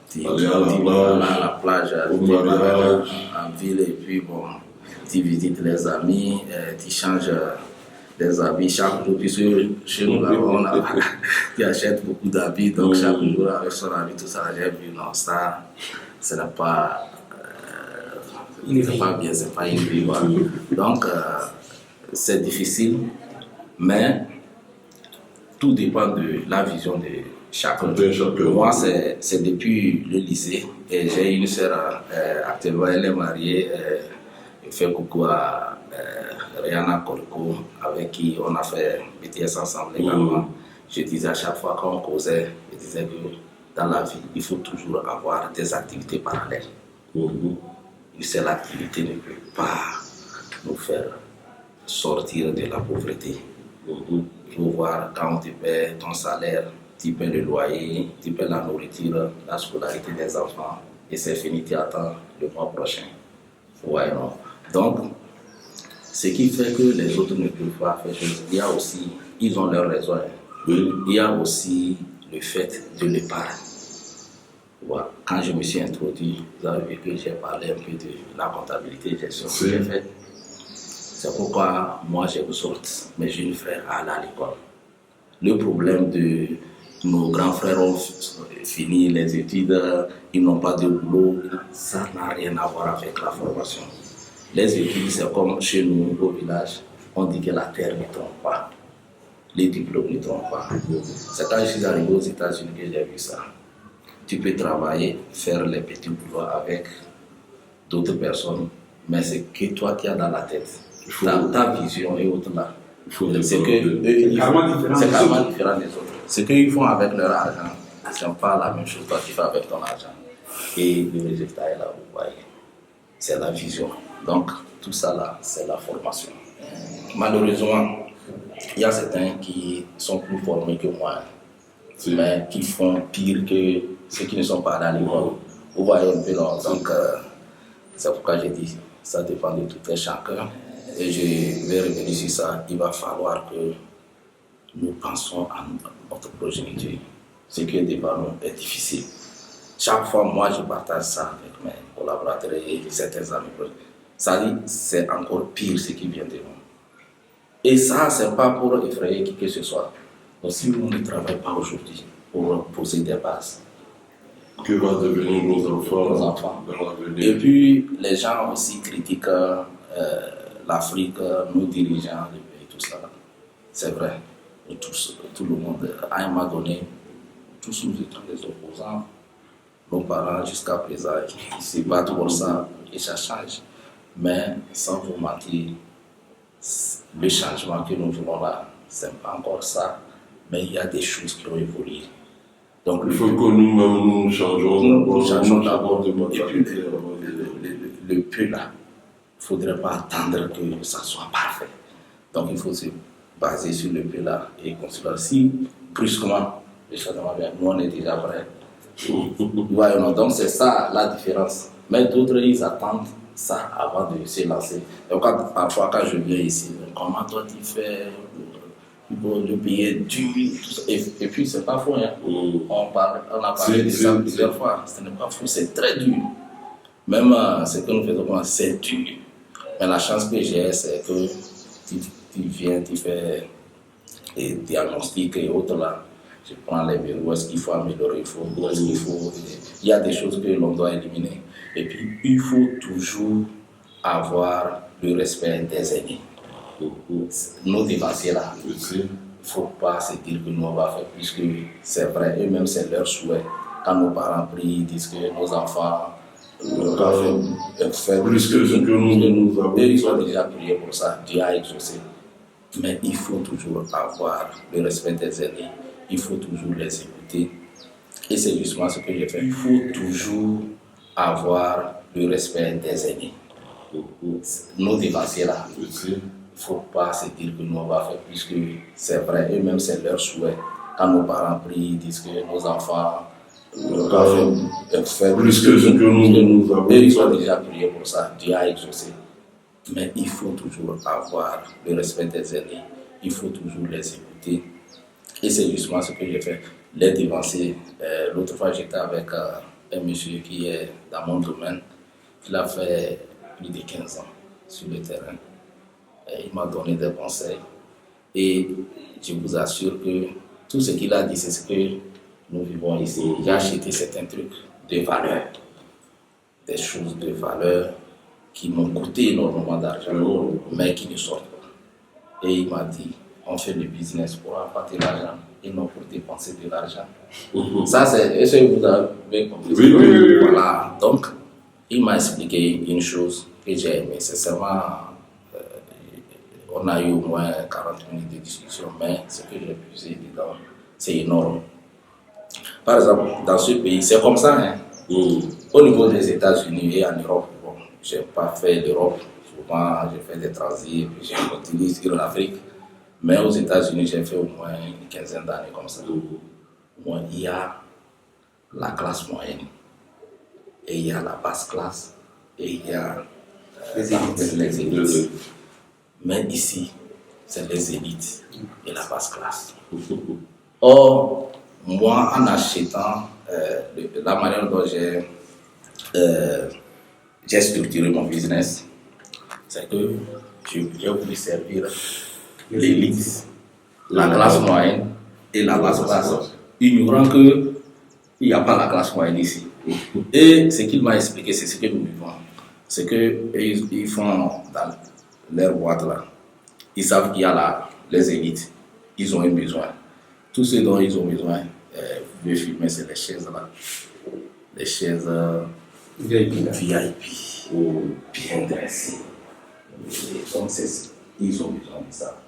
tu vas à la plage, tu vas en ville, et puis bon, tu visites les amis, tu changes des habits chaque jour, puisque chez nous, là, tu achètes beaucoup d'habits, donc chaque jour, avec son habit, tout ça, j'ai vu, non, ça, ce n'est pas, pas bien, c'est pas une vie, voilà. Donc, c'est difficile, mais tout dépend de la vision de chacun. Moi, c'est depuis le lycée, et j'ai une sœur, actuellement, elle est mariée, elle fait coucou à Rihanna Kolko, avec qui on a fait BTS ensemble également. Je disais à chaque fois qu'on causait, je disais que dans la vie, il faut toujours avoir des activités parallèles. Une seule activité ne peut pas nous faire sortir de la pauvreté. Il faut voir quand tu paies ton salaire, tu paies le loyer, tu paies la nourriture, la scolarité des enfants, et c'est fini, tu attends le mois prochain. Ouais, non. Donc, ce qui fait que les autres ne peuvent pas faire chose, il y a aussi, ils ont leurs raisons. Il y a aussi le fait de l'épargne. Voilà. Quand je me suis introduit, vous avez vu que j'ai parlé un peu de la comptabilité et gestion que j'ai faite. C'est pourquoi moi j'ai sorti mes jeunes frères à aller à l'école. Le problème de nos grands frères ont fini les études, ils n'ont pas de boulot, ça n'a rien à voir avec la formation. Les études, c'est comme chez nous au village, on dit que la terre ne trompe pas, les diplômes ne trompent pas. C'est quand je suis arrivé aux États-Unis que j'ai vu ça. Tu peux travailler, faire les petits boulots avec d'autres personnes, mais c'est que toi qui as dans la tête. Ta vision est autre là. C'est carrément différent des autres. Ce qu'ils font avec leur argent, ce n'est pas la même chose que toi tu fais avec ton argent. Et le résultat est là, vous voyez. C'est la vision. Donc, tout ça là, c'est la formation. Malheureusement, il y a certains qui sont plus formés que moi, mais qui font pire que ceux qui ne sont pas allés à l'école. Vous voyez un peu là. Donc, c'est pourquoi j'ai dit, ça dépend de tout un chacun. Et je vais revenir sur ça. Il va falloir que nous pensons à notre progéniture. Ce qui est devant nous est difficile. Chaque fois, moi, je partage ça avec mes collaborateurs et certains amis. Ça dit, c'est encore pire ce qui vient de nous. Et ça, ce n'est pas pour effrayer qui que ce soit. Donc, si on ne travaille pas aujourd'hui pour poser des bases, que va devenir nos enfants dans l'avenir? Et puis, les gens aussi critiquent l'Afrique, nos dirigeants, les pays, tout ça. C'est vrai. Tout le monde, à un moment donné, tous nous étions des opposants. Nos parents, jusqu'à présent, ils se battent pour ça et ça change. Mais sans vous mentir, le changement que nous voulons là, ce n'est pas encore ça. mais il y a des choses qui ont évolué. Donc, il faut que nous-mêmes nous changeons d'abord de et puis mentalité. le peu là, il ne faudrait pas attendre que ça soit parfait. Donc il faut se baser sur le peu là et construire. Si brusquement les changements viennent, nous on est déjà prêts. Donc c'est ça la différence. Mais d'autres ils attendent ça avant de se lancer. Donc parfois quand je viens ici, comment toi tu fais? Le pays est dur, et puis c'est pas faux. Hein. On a parlé de ça plusieurs fois. Ce n'est pas faux, c'est très dur. Même ce que nous faisons, c'est dur. Mais la chance que j'ai, c'est que tu viens, tu fais des diagnostics et autres là. Je prends les verrous, où est-ce qu'il faut améliorer, où est-ce qu'il faut. Il y a des choses que l'on doit éliminer. Et puis, il faut toujours avoir le respect des aînés. Nos dévanciers là, il ne faut pas se dire que nous on va faire plus que c'est vrai, eux-mêmes c'est leur souhait. Quand nos parents prient, ils disent que nos enfants faire plus que ce que nous avons. Et ils ont déjà prié pour ça, Dieu a exaucé. Mais il faut toujours avoir le respect des aînés, il faut toujours les écouter. Et c'est justement ce que j'ai fait. Il faut toujours avoir le respect des aînés. Nos dévanciers là. Il ne faut pas se dire que nous on va faire plus que c'est vrai, eux-mêmes c'est leur souhait. Quand nos parents prient, ils disent que nos enfants faire plus que ce que nous avons. Et ils ont déjà prié pour ça, Dieu a exaucé. Mais il faut toujours avoir le respect des aînés, il faut toujours les écouter. Et c'est justement ce que j'ai fait, les dévancer. L'autre fois j'étais avec un monsieur qui est dans mon domaine, il a fait plus de 15 ans sur le terrain. Il m'a donné des conseils et je vous assure que tout ce qu'il a dit, c'est ce que nous vivons ici. J'ai acheté certains trucs de valeur, des choses de valeur qui m'ont coûté énormément d'argent, mais qui ne sortent pas. Et il m'a dit, on fait le business pour apporter de l'argent et non pour dépenser de l'argent. Ça, c'est, est-ce que vous avez compris? Oui. Voilà, donc il m'a expliqué une chose que j'ai aimé, c'est seulement... on a eu au moins 40 minutes de discussion, mais ce que j'ai puisé dedans, c'est énorme. Par exemple, dans ce pays, c'est comme ça. Hein? Au niveau des États-Unis et en Europe, bon, je n'ai pas fait l'Europe. Souvent, j'ai fait des transits, puis j'ai continué sur l'Afrique. Mais aux États-Unis, j'ai fait au moins une quinzaine d'années comme ça. Moi, il y a la classe moyenne, et il y a la basse classe, et il y a les élites. Mais ici, c'est les élites et la basse classe. Or, moi, en achetant la manière dont j'ai structuré mon business, c'est que j'ai voulu servir l'élite, la classe moyenne et la basse classe, ignorant qu'il n'y a pas la classe moyenne ici. Et ce qu'il m'a expliqué, c'est ce que nous vivons. C'est qu'ils font dans leur boîte là, ils savent qu'il y a les élites, ils ont un besoin. Tout ce dont ils ont besoin, vous pouvez filmer, c'est les chaises là, les chaises VIP, bien dressées. Donc ils ont besoin de ça.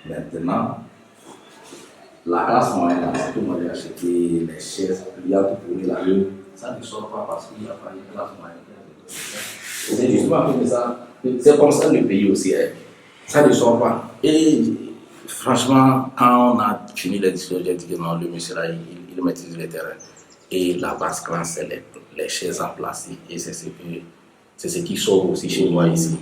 Maintenant, la classe moyenne, c'est que moi j'ai acheté les chaises pliantes pour la rue, ça ne sort pas parce qu'il n'y a pas de classe moyenne. C'est justement comme ça. C'est comme ça le pays aussi. Hein. Ça ne sort pas. Et franchement, quand on a fini la discussion, j'ai dit que non, le monsieur là, il maîtrise le terrain. Et la basse classe, c'est les chaises en plastique. Et c'est ce qui sort aussi chez moi ici.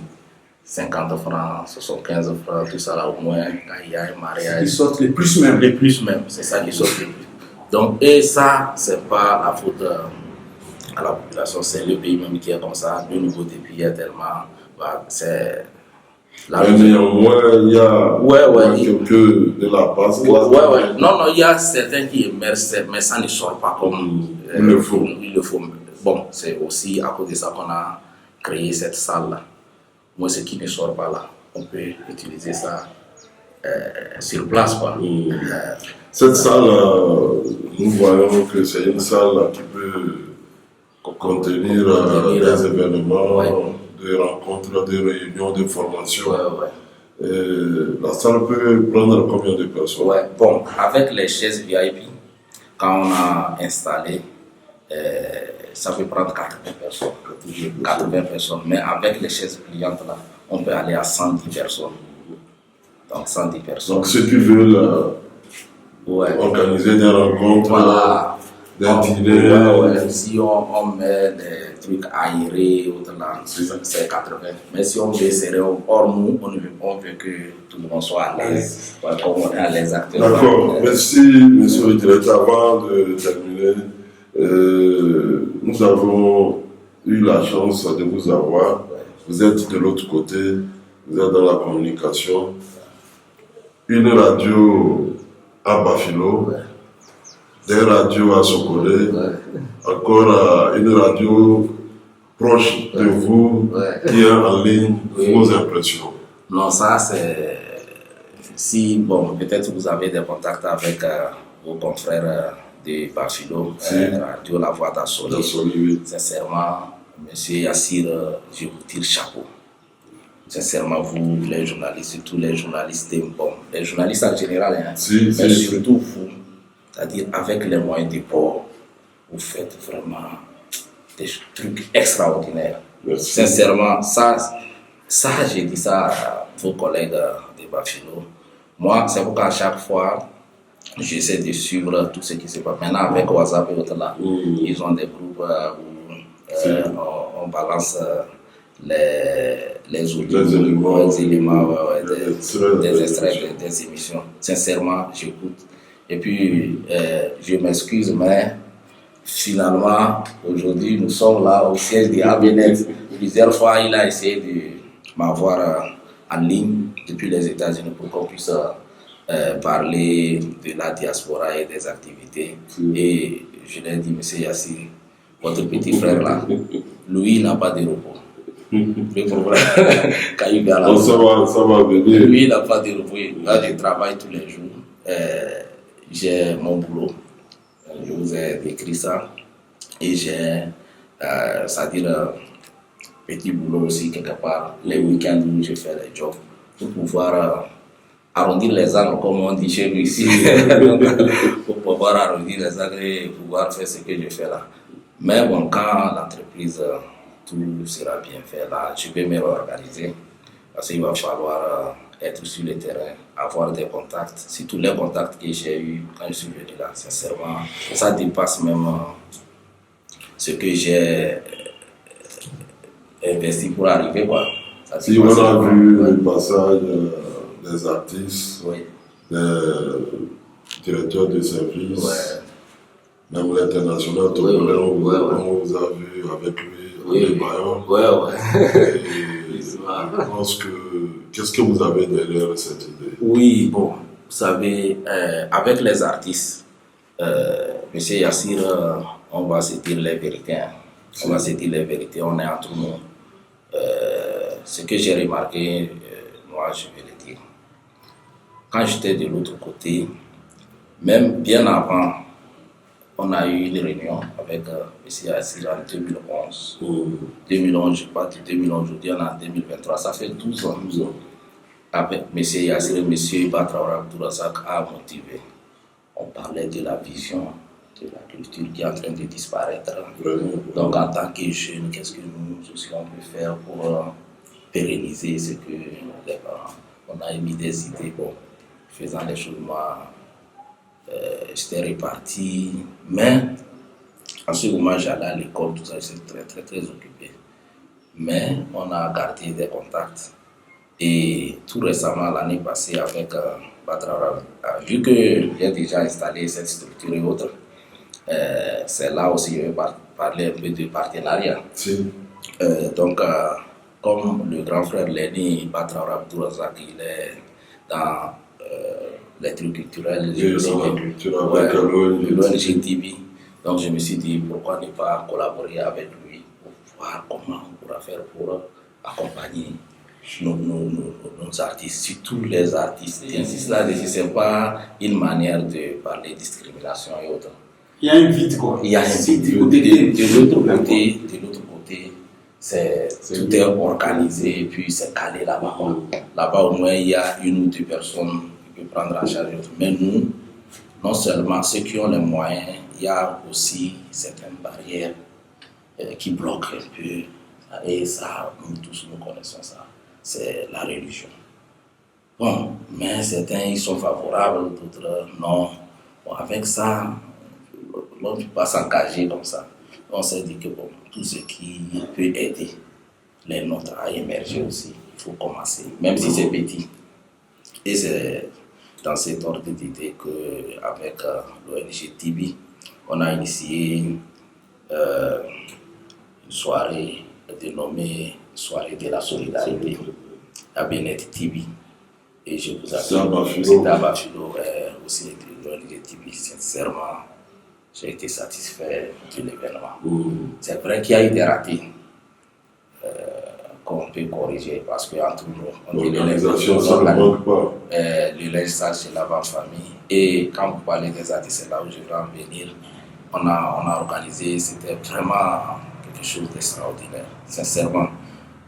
50 francs, 75 francs, tout ça là au moins, quand il y a un mariage. Ils sortent les plus même. Les plus même, c'est ça qui sort les plus. Donc, et ça, c'est pas la faute à la population, c'est le pays même qui est comme ça. Le niveau des pays est tellement. C'est. Mais néanmoins, il y a quelques de la base. Ouais. Non, il y a certains qui émergent, mais ça ne sort pas comme il le faut. Il le faut. Bon, c'est aussi à cause de ça qu'on a créé cette salle-là. Moi, ce qui ne sort pas là, on peut utiliser ça sur place. Quoi. Cette salle, nous voyons que c'est une salle qui peut contenir des événements, des rencontres, des réunions, des formations. La salle peut prendre combien de personnes? Ouais, bon, avec les chaises VIP, quand on a installé, ça peut prendre 80 personnes. 80 personnes. Mais avec les chaises pliantes, là, on peut aller à 110 personnes. Donc 110 personnes. Donc ceux qui veulent organiser des rencontres, voilà. des dîners. Si on met des trucs aérés, c'est 80. Mais si on veut serrer hors nous, on veut que tout le monde soit à l'aise. Comme on est à l'aise actuellement. D'accord. Merci, monsieur le directeur. Avant de terminer, nous avons eu la chance de vous avoir. Vous êtes de l'autre côté, vous êtes dans la communication. Une radio à Bafilo, des radios à Sokolé, encore une radio proche de vous qui est en ligne. Vos impressions? Non, ça c'est... Si, bon, peut-être vous avez des contacts avec vos confrères de Bafilo, Radio La Voix d'Assoli. Oui. Sincèrement, monsieur Yassir, je vous tire chapeau. Sincèrement, vous, les journalistes, tous les journalistes, bon, les journalistes en général, hein, mais surtout vous, c'est-à-dire avec les moyens de bord, vous faites vraiment des trucs extraordinaires. Merci. Sincèrement, ça j'ai dit ça à vos collègues de Bafilo. Moi, c'est pourquoi à chaque fois, j'essaie de suivre tout ce qui se passe. Maintenant, avec WhatsApp et autres là, ils ont des groupes où on balance les éléments, des extraits des émissions. Sincèrement, j'écoute. Et puis, je m'excuse, mais finalement, aujourd'hui, nous sommes là au siège de ABNet. Plusieurs fois, il a essayé de m'avoir en ligne depuis les États-Unis pour qu'on puisse parler de la diaspora et des activités. Et je lui ai dit, monsieur Yassir, votre petit frère là, lui, il n'a pas de repos. Le problème, quand il vient là, ça va venir. Lui, il n'a pas de repos. Là, je travaille tous les jours. J'ai mon boulot. Je vous ai décrit ça. Et j'ai, c'est-à-dire, petit boulot aussi, quelque part, les week-ends où je fais les jobs, pour pouvoir arrondir les angles, comme on dit chez nous ici. Pour pouvoir arrondir les angles et pouvoir faire ce que je fais là. Mais bon, quand l'entreprise, tout sera bien fait là, je vais me réorganiser. Parce qu'il va falloir être sur le terrain, avoir des contacts. Surtout les contacts que j'ai eus quand je suis venu là, sincèrement, ça dépasse même ce que j'ai investi pour arriver, quoi. Si on a vu le passage des artistes, des directeurs de services, même l'international, on vous a vu avec lui, les Bayon. Je pense que, qu'est-ce que vous avez derrière cette idée? Oui, bon, vous savez, avec les artistes, monsieur Yassir, on va se dire les vérités. Hein. On va se dire les vérités, on est entre nous. Ce que j'ai remarqué, moi je vais le dire. Quand j'étais de l'autre côté, même bien avant, on a eu une réunion avec M. Yassir en 2011. 2011, je parle de 2011, aujourd'hui on est en 2023, ça fait 12 ans. Avec M. Yassir et M. Iba Traoré Abdourazak a motivé. On parlait de la vision de la culture qui est en train de disparaître. Donc en tant que jeunes, qu'est-ce que nous aussi on peut faire pour pérenniser ce que les parents. On a émis des idées, bon, faisant les choses, moi, j'étais reparti, mais en ce moment j'allais à l'école, tout ça, j'étais très occupé. Mais on a gardé des contacts. Et tout récemment, l'année passée, avec Badrara, vu que j'ai déjà installé cette structure et autres, c'est là aussi que je vais parler un peu de partenariat. Donc, comme le grand frère Lenny Badrara Abdourazak, il est dans les trucs culturels, l'ONG TV. Donc, je me suis dit pourquoi ne pas collaborer avec lui pour voir comment on pourra faire pour accompagner nos artistes, surtout les artistes. J'insiste là-dessus, ce n'est pas une manière de parler de discrimination et autres. Il y a un vide, quoi. Il y a un vide. De l'autre côté, tout est organisé et puis c'est calé là-bas. Là-bas, au moins, il y a une ou deux personnes qui peuvent prendre en charge. Mais nous, non seulement ceux qui ont les moyens, il y a aussi certaines barrières qui bloquent un peu. Et ça, nous tous, nous connaissons ça. C'est la religion. Bon, mais certains, ils sont favorables, d'autres, non. Bon, avec ça, on ne peut pas s'engager comme ça. On s'est dit que bon, tout ce qui peut aider les nôtres à émerger aussi, il faut commencer, même si c'est petit. Et c'est dans cet ordre d'idée qu'avec l'ONG Tibi, on a initié une soirée dénommée Soirée de la solidarité à Bénet Tibi. Et je vous assure, c'était à Bafilo aussi de l'ONG Tibi, sincèrement. J'ai été satisfait de l'événement. C'est vrai qu'il y a eu des ratés qu'on peut corriger parce qu'entre nous, on dit l'organisation, ça ne manque pas. Le linge sale, c'est là-bas en famille. Et quand vous parlez des artistes, c'est là où je vais en venir. On a organisé, c'était vraiment quelque chose d'extraordinaire. Sincèrement,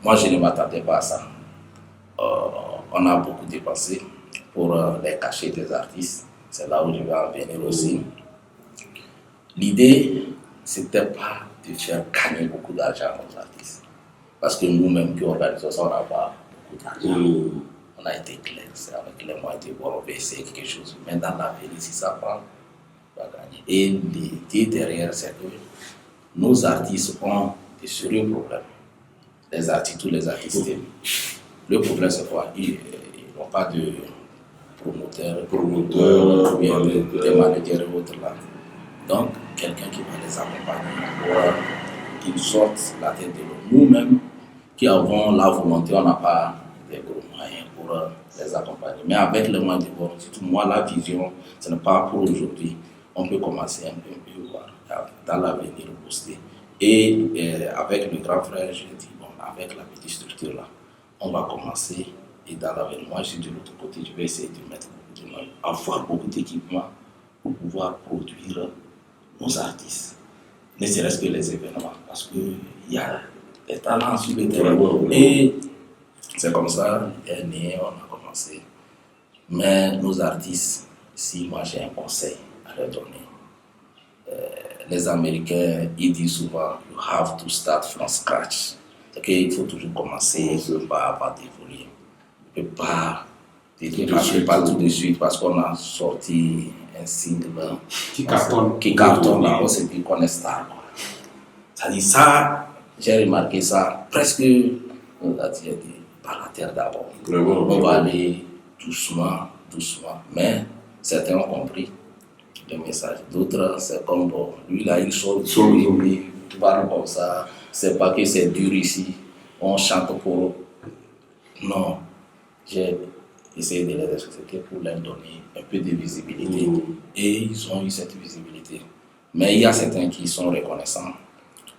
moi je ne m'attendais pas à ça. On a beaucoup dépensé pour les cachets des artistes. C'est là où je vais en venir aussi. L'idée, c'était pas de faire gagner beaucoup d'argent aux artistes. Parce que nous-mêmes qui organisons ça, on n'a pas beaucoup d'argent. On a été clair, c'est avec les moyens de voir, on va essayer quelque chose. Mais dans la vie, si ça prend, on va gagner. Et l'idée derrière, c'est que nos artistes ont des sérieux problèmes. Les artistes, tous les artistes. Le problème, c'est quoi? Ils n'ont pas de promoteurs, bien des managers et autres là. Donc, quelqu'un qui va les accompagner pour qu'ils sortent la tête de l'eau. Nous-mêmes, qui avons la volonté, on n'a pas des gros moyens pour les accompagner. Mais avec les moyens de bord, surtout moi, la vision, ce n'est pas pour aujourd'hui. On peut commencer un peu voir dans l'avenir booster. Et avec le grand frère, je dis, bon, avec la petite structure là, on va commencer. Et dans l'avenir, moi, je suis de l'autre côté, je vais essayer de mettre beaucoup de moyens, avoir beaucoup d'équipements pour pouvoir produire nos artistes, ne serait-ce que les événements, parce qu'il y a des talents sur le terrain. Et c'est comme ça, on a commencé. Mais nos artistes, si moi j'ai un conseil à leur donner, les Américains, ils disent souvent, you have to start from scratch. Il faut toujours commencer par dévoluer. On ne peut pas tout de suite parce qu'on a sorti un single qui cartonne là, on s'est dit qu'on est star. Ça dit ça, j'ai remarqué ça presque, on a dit, par la terre d'abord. On va aller doucement, mais certains ont compris le message. D'autres, c'est comme bon, lui là, il sort il parle comme ça, c'est pas que c'est dur ici, on chante pour eux. Non, j'ai essayer de les expliquer pour leur donner un peu de visibilité. Et ils ont eu cette visibilité. Mais il y a certains qui sont reconnaissants.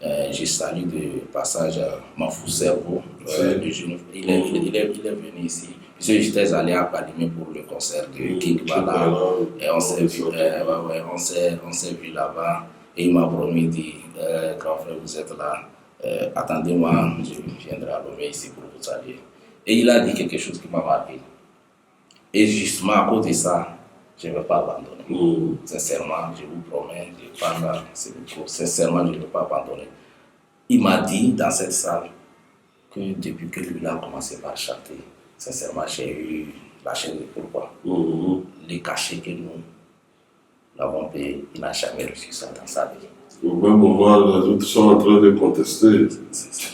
Je salue de passage Mafou Servo, il est venu ici. J'étais allé à Palimé pour le concert de King Bala. Et on s'est vu, vu là-bas. Et il m'a promis, dit, grand frère, vous êtes là. Attendez-moi, je viendrai à Lomé ici pour vous saluer. Et il a dit quelque chose qui m'a marqué. Et justement, à cause de ça, je ne vais pas abandonner. Sincèrement, je vous promets, je parle sincèrement, je ne vais pas abandonner. Il m'a dit dans cette salle que depuis que lui a commencé par chanter, sincèrement, j'ai eu la chaîne de pourquoi. Les cachets que nous l'avons payé, il n'a jamais reçu ça dans sa vie. Au même moment, les autres sont en train de contester.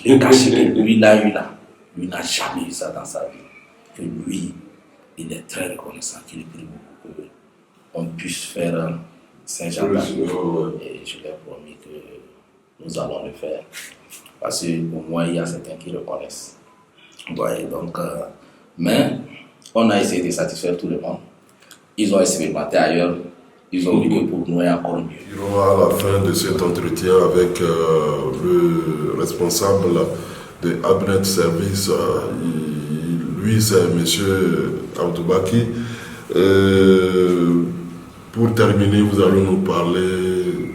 Les cachets que lui, il a eu là, lui n'a jamais eu ça dans sa vie. Que lui, il est très reconnaissant qu'il prie beaucoup qu'on puisse faire Saint-Jean-Baptiste. Et je lui ai promis que nous allons le faire. Parce qu'au moins, il y a certains qui reconnaissent. Ouais, donc, mais on a essayé de satisfaire tout le monde. Ils ont expérimenté ailleurs. Ils ont vu que pour nous, il y a encore mieux. À la fin de cet entretien avec le responsable de Abnet Service, lui, c'est M. Abdoubaki. Pour terminer, vous allez nous parler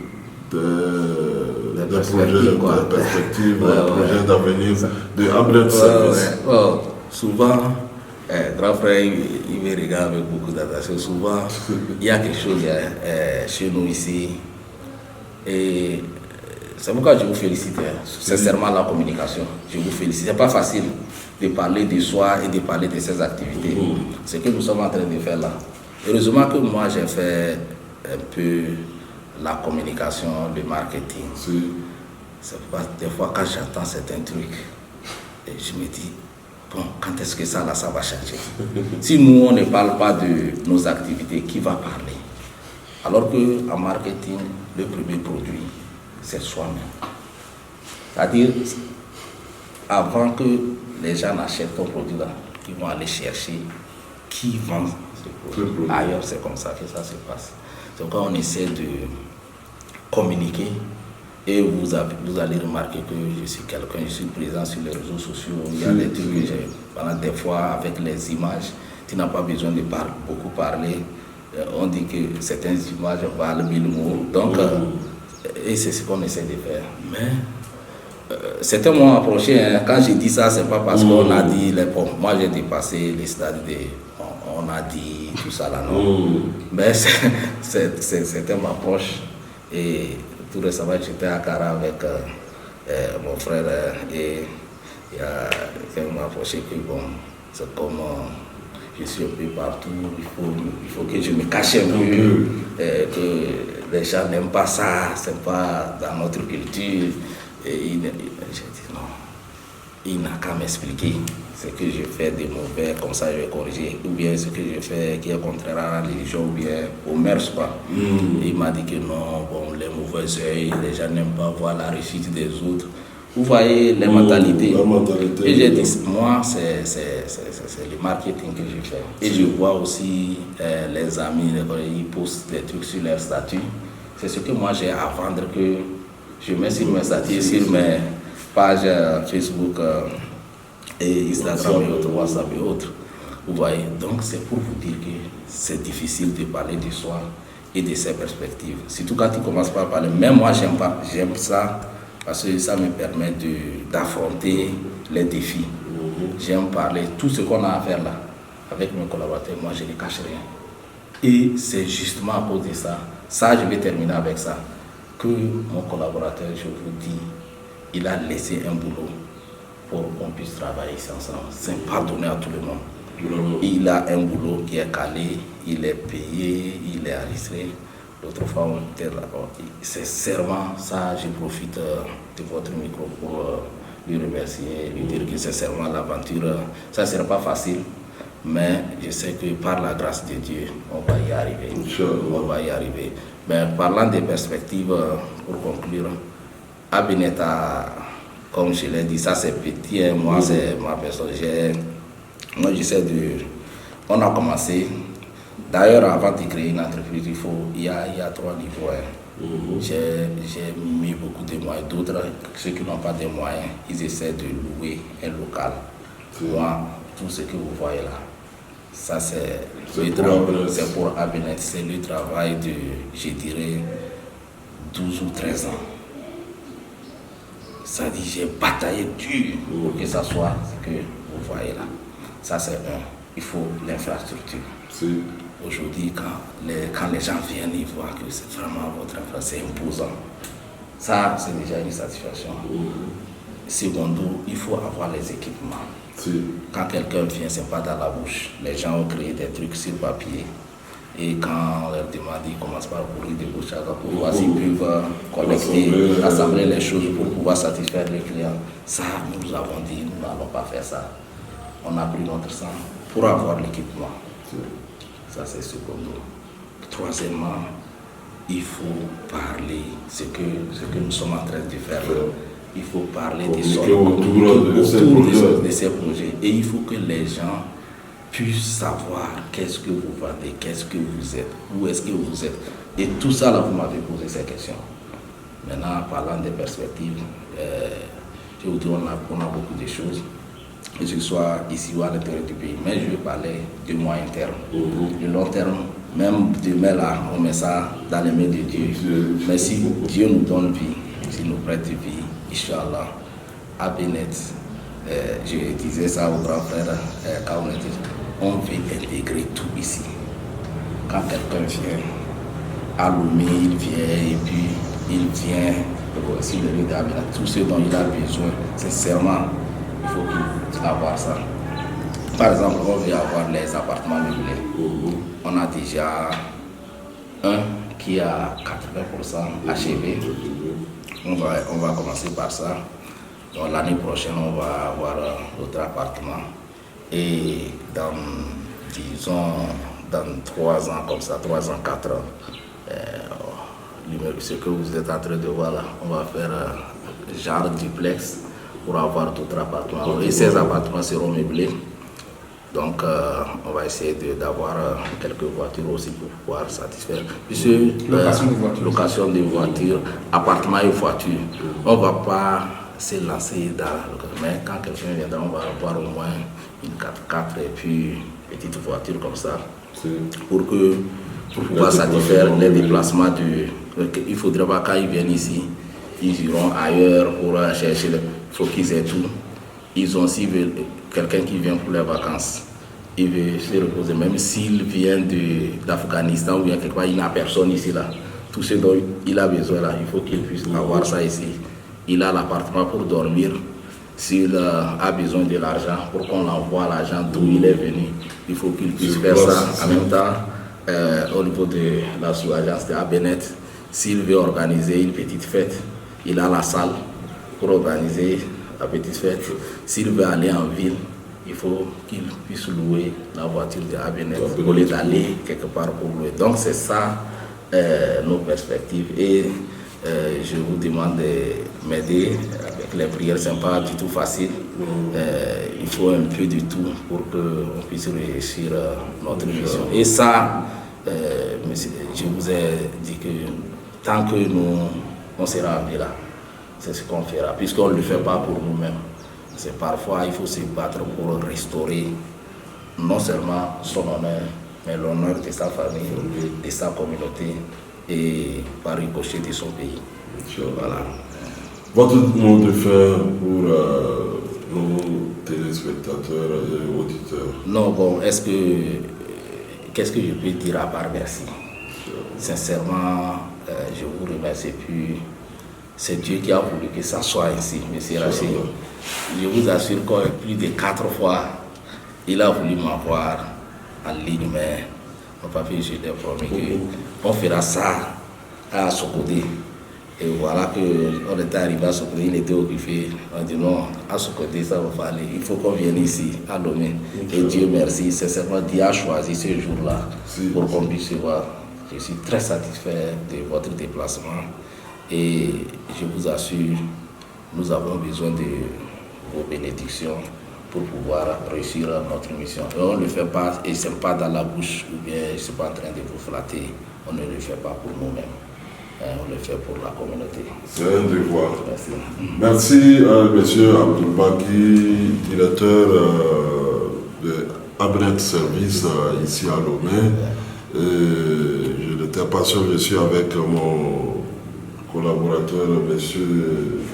des projets, des perspectives, des projets d'avenir de Ambulance Service. Souvent, grand frère, il me regarde avec beaucoup d'attention. Souvent, il y a quelque chose chez nous ici. Et c'est pourquoi je vous félicite, sincèrement, la communication. Je vous félicite. Ce n'est pas facile de parler de soi et de parler de ses activités. Ce que nous sommes en train de faire là. Heureusement que moi, j'ai fait un peu la communication, le marketing. C'est pas, des fois, quand j'entends certains trucs, je me dis, bon, quand est-ce que ça va changer? Si nous, on ne parle pas de nos activités, qui va parler? Alors qu'en marketing, le premier produit, c'est soi-même. C'est-à-dire, avant que les gens n'achètent ton produit là, ils vont aller chercher qui vend ce produit. Ailleurs, c'est comme ça que ça se passe. Donc, quand on essaie de communiquer, et vous allez remarquer que je suis quelqu'un, je suis présent sur les réseaux sociaux, il y a des trucs que j'ai, pendant des fois, avec les images, tu n'as pas besoin de beaucoup parler. On dit que certaines images valent 1000 mots, donc, et c'est ce qu'on essaie de faire. Mais certains m'ont approché, hein. Quand j'ai dit ça, c'est pas parce qu'on a dit, moi j'ai dépassé les stades on a dit tout ça là, non. Mais certains m'approchent, et tout récemment j'étais à Cara avec mon frère, et il y a quelqu'un qui m'a approché que bon, c'est comme je suis un peu partout, il faut que je me cache un peu, que les gens n'aiment pas ça, c'est pas dans notre culture. Et j'ai dit non, il n'a qu'à m'expliquer ce que je fais de mauvais, comme ça je vais corriger, ou bien ce que je fais qui est contraire à la religion, ou bien aux mœurs, quoi. Il m'a dit que non, bon, les mauvais œils, les gens n'aiment pas voir la réussite des autres. Vous voyez les mentalités. Et j'ai dit, moi, c'est le marketing que je fais. Et je vois aussi les amis, ils postent des trucs sur leur statut. C'est ce que moi j'ai à vendre, que je mets sur mes statuts, sur mes pages Facebook et Instagram et autres, WhatsApp et autres. Vous voyez, donc c'est pour vous dire que c'est difficile de parler de soi et de ses perspectives. Surtout quand tu commences par parler. Même moi, j'aime ça. Parce que ça me permet d'affronter les défis. J'aime parler, tout ce qu'on a à faire là, avec mes collaborateurs, moi je ne cache rien. Et c'est justement à cause de ça, je vais terminer avec ça, que mon collaborateur, je vous dis, il a laissé un boulot pour qu'on puisse travailler ici ensemble. C'est pas donné à tout le monde. Il a un boulot qui est calé, il est payé, il est enregistré. L'autre fois, on était là. C'est sincèrement ça, je profite de votre micro pour lui remercier, lui dire que sincèrement l'aventure, ça ne sera pas facile, mais je sais que par la grâce de Dieu, on va y arriver. On va y arriver. Mais parlant des perspectives, pour conclure, Abineta, comme je l'ai dit, ça c'est petit, hein, moi c'est ma personne. Moi j'essaie de... On a commencé. D'ailleurs, avant de créer une entreprise, il y a 3 niveaux. Hein. J'ai mis beaucoup de moyens. D'autres, ceux qui n'ont pas de moyens, ils essaient de louer un local. Moi, tout ce que vous voyez là, ça c'est pour Abenet. C'est le travail de, je dirais, 12 ou 13 ans. Ça dit, j'ai bataillé dur pour que ça soit ce que vous voyez là. Ça c'est un. Il faut l'infrastructure. Aujourd'hui, quand les gens viennent, ils voient que c'est vraiment votre infrastructure, c'est imposant. Ça, c'est déjà une satisfaction. Secondo, il faut avoir les équipements. Quand quelqu'un vient, c'est pas dans la bouche. Les gens ont créé des trucs sur papier. Et quand on leur demande, ils commencent par courir de bouche à pour voir s'ils peuvent collecter, rassembler les choses pour pouvoir satisfaire les clients. Ça, nous avons dit, nous n'allons pas faire ça. On a pris notre sang pour avoir l'équipement. Ça, c'est secondo. Troisièmement, il faut parler ce que nous sommes en train de faire. Il faut parler des sortes autour de ces projets. Et il faut que les gens puissent savoir qu'est-ce que vous vendez, qu'est-ce que vous êtes, où est-ce que vous êtes. Et tout ça, là, vous m'avez posé ces questions. Maintenant, parlant des perspectives, je vous dis, on a beaucoup de choses, que ce soit ici ou à l'intérieur du pays. Mais je vais parler du moyen terme. Du long terme, même demain là, on met ça dans les mains de Dieu. Mais si Dieu nous donne vie, si nous prête vie, Inch'Allah, à Benet, je disais ça au grand frère, quand on veut intégrer tout ici. Quand quelqu'un vient à Lomé, il vient et puis il vient aussi le lieu d'Amina. Tout ce dont il a besoin, sincèrement, il faut qu'il avoir ça. Par exemple, on veut avoir les appartements meublés. On a déjà un qui a 80% achevé. On va commencer par ça. Donc, l'année prochaine, on va avoir d'autres appartements. Et dans, disons, dans 3 ans, comme ça, 3 ans, 4 ans, ce que vous êtes en train de voir là, on va faire genre duplex pour avoir d'autres appartements. Et ces appartements seront meublés. Donc, on va essayer d'avoir quelques voitures aussi pour pouvoir satisfaire. Puisque location de voitures, appartements et voitures, on ne va pas se lancer dans le... Mais quand quelqu'un viendra, on va avoir au moins une 4x4 et puis une petite voiture comme ça pour pouvoir satisfaire les déplacements il ne faudrait pas quand ils viennent ici, ils iront ailleurs pour chercher. Il faut qu'ils aient tout. Ils ont aussi quelqu'un qui vient pour les vacances. Il veut se reposer, même s'il vient d'Afghanistan ou bien quelque part, il n'a personne ici là. Tout ce dont il a besoin là, il faut qu'il puisse avoir ça ici. Il a l'appartement pour dormir. S'il a besoin de l'argent pour qu'on l'envoie l'argent d'où il est venu, il faut qu'il puisse faire ça. En même temps, au niveau de la sous-agence de Benet, s'il veut organiser une petite fête, il a la salle pour organiser la petite fête. S'il veut aller en ville, il faut qu'il puisse louer la voiture de Benet au lieu d'aller quelque part pour louer. Donc c'est ça nos perspectives. Et je vous demande de m'aider avec les prières, ce n'est pas du tout facile. Il faut un peu de tout pour qu'on puisse réussir notre mission. Et ça, je vous ai dit que tant que on sera là, c'est ce qu'on fera, puisqu'on ne le fait pas pour nous-mêmes. C'est parfois, il faut se battre pour restaurer non seulement son honneur, mais l'honneur de sa famille, de sa communauté et par ricochet de son pays. Voilà. Votre mot de fin pour nos téléspectateurs et auditeurs? Non, bon, qu'est-ce que je peux dire à part merci? Sincèrement, je vous remercie. Puis c'est Dieu qui a voulu que ça soit ainsi, M. Rachid. Je vous assure que plus de 4 fois, il a voulu m'avoir en ligne, mais mon papier, je l'ai promis qu'on fera ça à Sokodé. Et voilà qu'on était arrivé à Sokodé, il était occupé. On dit non, à Sokodé, ça va pas aller. Il faut qu'on vienne ici, à Lomé. Et Dieu merci, sincèrement, Dieu a choisi ce jour-là pour qu'on puisse se voir. Je suis très satisfait de votre déplacement. Et je vous assure, nous avons besoin de vos bénédictions pour pouvoir réussir notre mission. Et on ne le fait pas, et ce n'est pas dans la bouche, ou bien je ne suis pas en train de vous flatter. On ne le fait pas pour nous-mêmes. On le fait pour la communauté. C'est un devoir. Merci. Merci à M. Abdoulbaki, directeur de Abnet Service ici à Lomé. Je n'étais pas sûr, je suis avec mon collaborateur, M.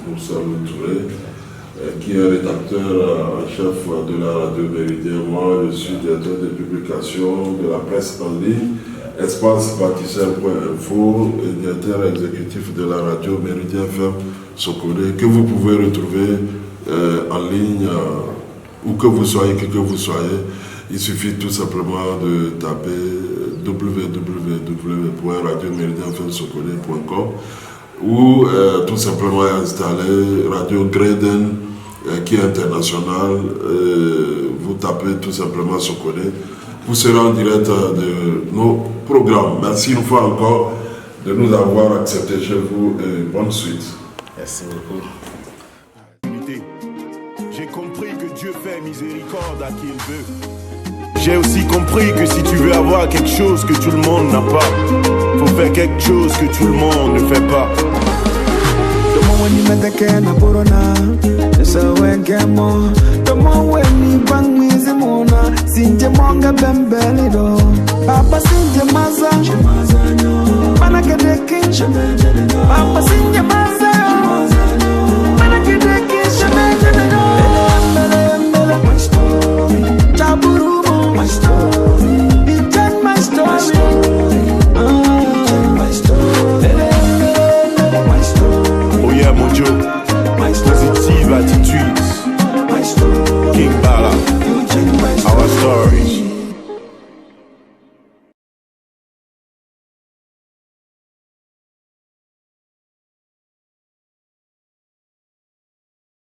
Moussa Touré, qui est rédacteur en chef de la radio Méridien. Moi, je suis directeur de publication de la presse en ligne, espace-bâtisseur.info et directeur exécutif de la radio Méridien FM Sokodé, que vous pouvez retrouver en ligne, où que vous soyez, que vous soyez. Il suffit tout simplement de taper www.radioméridien-FM-Sokodé.com ou tout simplement installer Radio Greden qui est international. Vous tapez tout simplement Sokodé. Vous serez en direct de nos programmes. Merci une fois encore de nous avoir acceptés chez vous et bonne suite. Merci beaucoup. J'ai compris que Dieu fait miséricorde à qui il veut. J'ai aussi compris que si tu veux avoir quelque chose que tout le monde n'a pas, faut faire quelque chose que tout le monde ne fait pas. Sinje monga bembele